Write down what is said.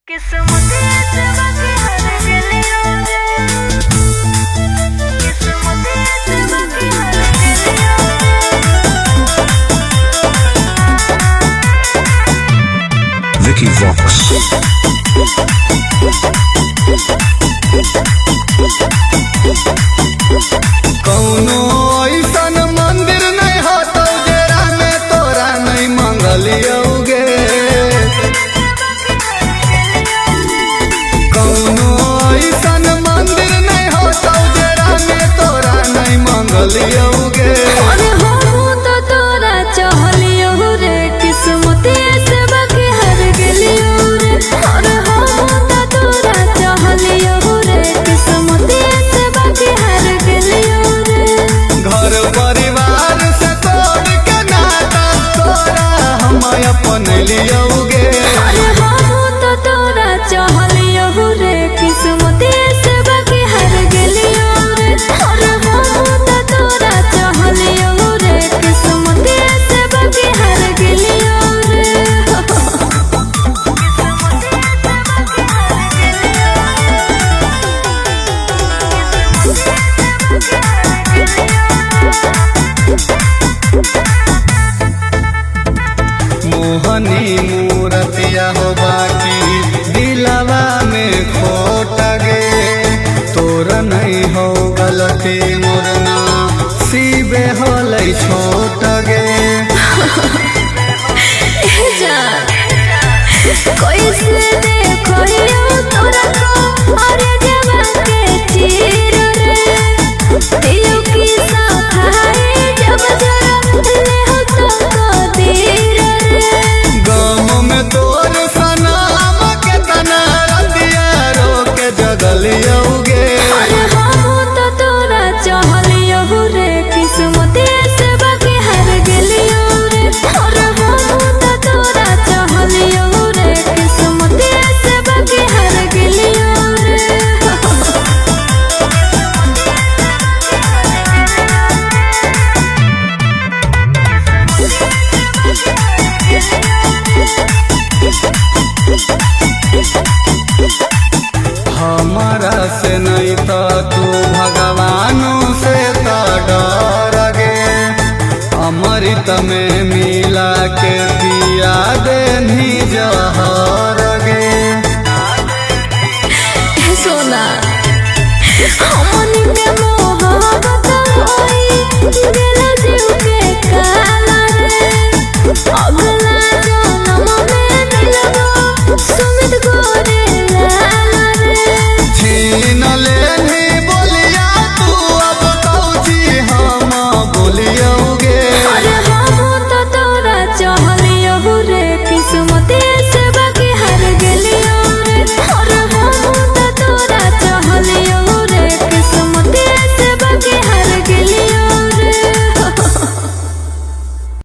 Vicky Vox. कौनो ऐसन मंदिर नहीं होतो जेरा में तोरा नहीं मंगलियोगे। कौनो ऐसन मंदिर नहीं होतो जेरा में तोरा नहीं मंगलियोगे। अरे हो तो तोरा चाहलियो रे किस्मत से बाकी हर गेलियो रे। अरे हो तो तोरा चाहलियो रे किस्मत से बाकी हर गेलियो रे। घर परिवार से तोड़ के नाता तोरा हम अपन लियोगे। अरे हो तो तोरा चाहलियो रे किस्मत से बाकी हर गेलियो रे। अरे हो तो तोरा चाहलियो रे किस्मत से बाकी हर गेलियो रे। मोहनी मूरतिया हो बाकी दिलवा में खोट गे। तोर नहीं हो गलती मुरना सीबे होलै छोट गे। कोई से देखो यो तोरा को अरे जवान के चीर रे। दिल की सफाई जब जरा ले हो तो दीर रे। गाँव में तोर सनाम के तना रतिया रो के जगलियोगे। अरे हो तो तोरा चाहलियो रे किस्मत से बाकी हर गेलियो रे। अरे हो तो तोरा चाहलियो रे किस्मत से बाकी हर गेलियो रे। हमारा से नहीं तो तू भगवानों से तो डर गे। अमृत में मिला के पिया देनी जहर गे। सोना